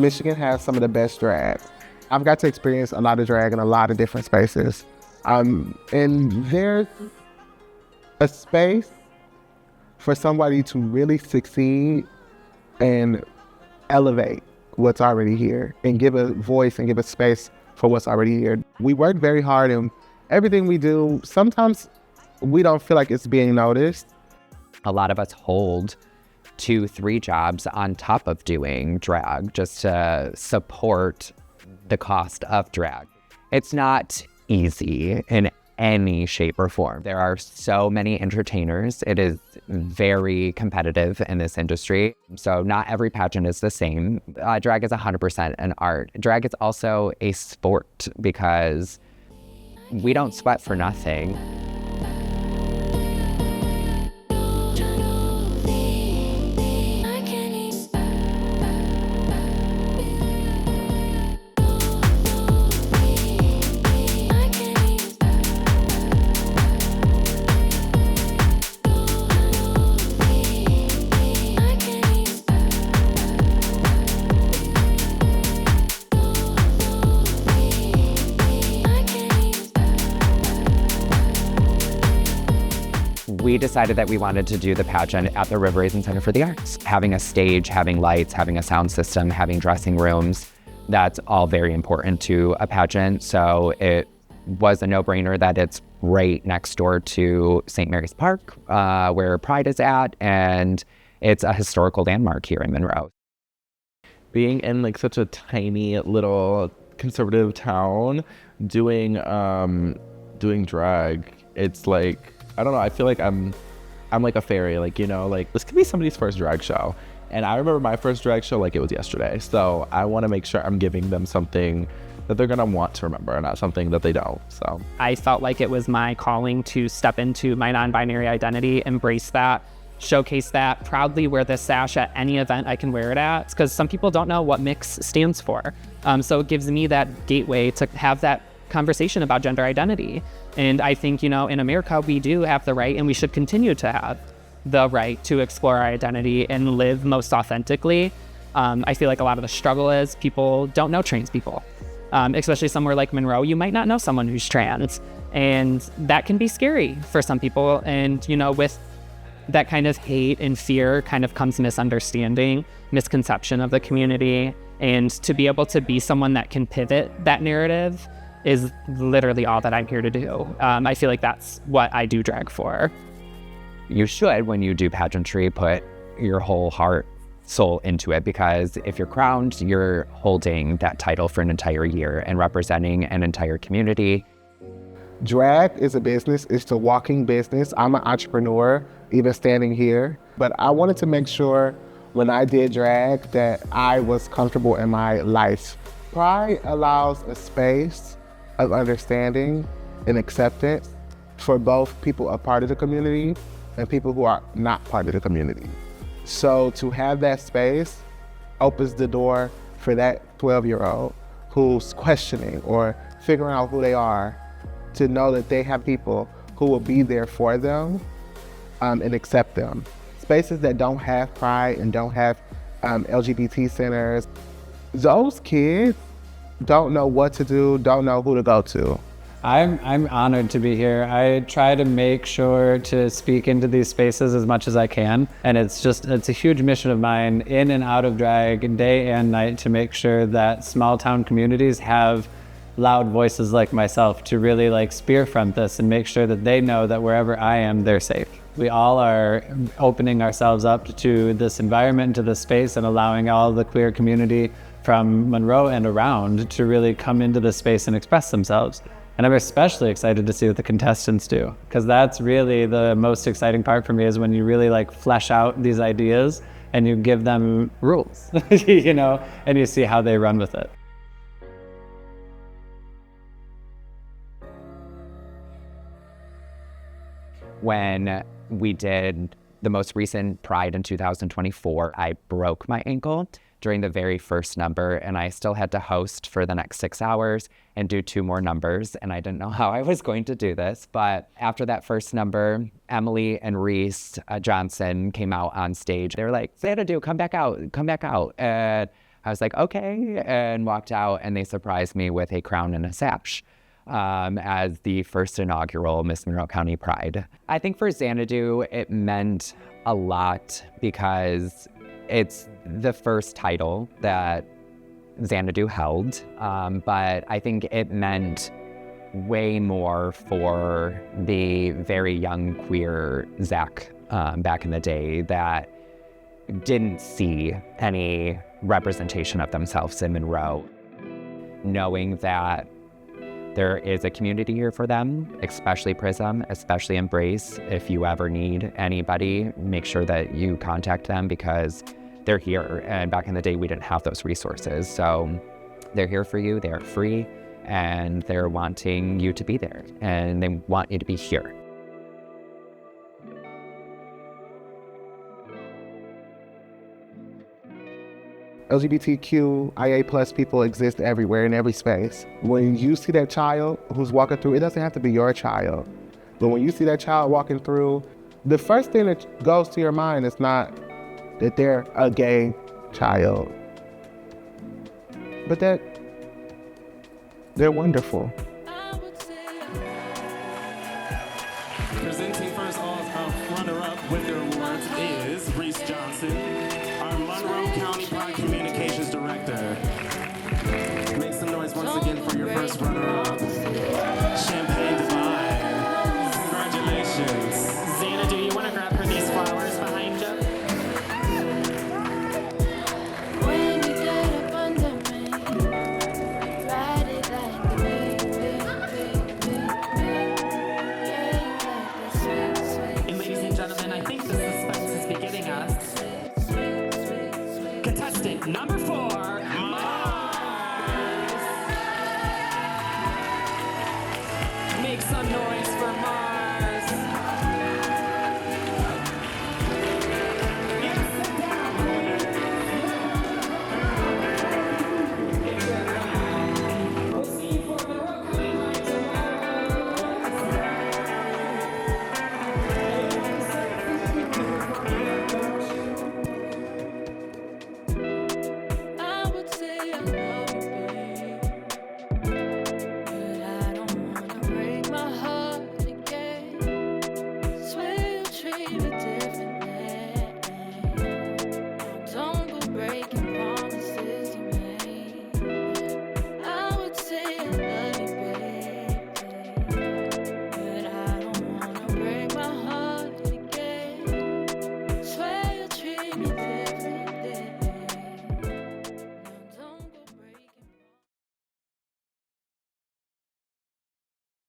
Michigan has some of the best drag. I've got to experience a lot of drag in a lot of different spaces. And there's a space for somebody to really succeed and elevate what's already here and give a voice and give a space for what's already here. We work very hard, and everything we do, sometimes we don't feel like it's being noticed. A lot of us hold 2-3 jobs on top of doing drag just to support the cost of drag. It's not easy in any shape or form. There are so many entertainers. It is very competitive in this industry. So not every pageant is the same. Drag is 100% an art. Drag is also a sport because we don't sweat for nothing. We decided that we wanted to do the pageant at the River Raisin Center for the Arts. Having a stage, having lights, having a sound system, having dressing rooms, that's all very important to a pageant. So it was a no-brainer that it's right next door to St. Mary's Park, where Pride is at, and it's a historical landmark here in Monroe. Being in like such a tiny little conservative town, doing drag, it's like, I don't know, I feel like I'm like a fairy, like, you know, like this could be somebody's first drag show. And I remember my first drag show like it was yesterday. So I want to make sure I'm giving them something that they're going to want to remember, not something that they don't. So I felt like it was my calling to step into my non-binary identity, embrace that, showcase that, proudly wear this sash at any event I can wear it at, because some people don't know what mix stands for. So it gives me that gateway to have that conversation about gender identity. And I think, you know, in America, we do have the right, and we should continue to have the right to explore our identity and live most authentically. I feel like a lot of the struggle is people don't know trans people, especially somewhere like Monroe. You might not know someone who's trans, and that can be scary for some people. And, you know, with that kind of hate and fear kind of comes misunderstanding, misconception of the community. And to be able to be someone that can pivot that narrative is literally all that I'm here to do. I feel like that's what I do drag for. You should, when you do pageantry, put your whole heart, soul into it, because if you're crowned, you're holding that title for an entire year and representing an entire community. Drag is a business. It's a walking business. I'm an entrepreneur, even standing here. But I wanted to make sure when I did drag that I was comfortable in my life. Pride allows a space of understanding and acceptance for both people a part of the community and people who are not part of the community. So to have that space opens the door for that 12-year-old who's questioning or figuring out who they are, to know that they have people who will be there for them and accept them. Spaces that don't have Pride and don't have LGBT centers, those kids don't know what to do, don't know who to go to. I'm honored to be here. I try to make sure to speak into these spaces as much as I can. And it's a huge mission of mine in and out of drag, day and night, to make sure that small town communities have loud voices like myself to really like spearfront this and make sure that they know that wherever I am, they're safe. We all are opening ourselves up to this environment, to this space, and allowing all the queer community from Monroe and around to really come into this space and express themselves. And I'm especially excited to see what the contestants do, because that's really the most exciting part for me, is when you really like flesh out these ideas and you give them rules, you know, and you see how they run with it. When we did the most recent Pride in 2024, I broke my ankle during the very first number, and I still had to host for the next 6 hours and do 2 more numbers, and I didn't know how I was going to do this. But after that first number, Emily and Reese Johnson came out on stage. They were like, Xanadu, come back out. And I was like, okay, and walked out, and they surprised me with a crown and a sash as the first inaugural Miss Monroe County Pride. I think for Xanadu, it meant a lot because it's the first title that Xanadu held, but I think it meant way more for the very young queer Zach back in the day that didn't see any representation of themselves in Monroe. Knowing that there is a community here for them, especially Prism, especially Embrace. If you ever need anybody, make sure that you contact them because they're here. And back in the day, we didn't have those resources. So they're here for you, they're free, and they're wanting you to be there, and they want you to be here. LGBTQIA plus people exist everywhere in every space. When you see that child who's walking through, it doesn't have to be your child, but when you see that child walking through, the first thing that goes to your mind is not that they're a gay child, but that they're wonderful. Presenting first off, runner-up with their awards is Reese Johnson, our Monroe County Pride Communications Director. Make some noise once again for your first runner-up, Champagne Divine. Congratulations. Xana, do you want to grab her these flowers behind you? When you get up under me, ride it like the And ladies and gentlemen, I think the suspense is beginning us. Contestant number 4, Mars. Make some noise for Mars.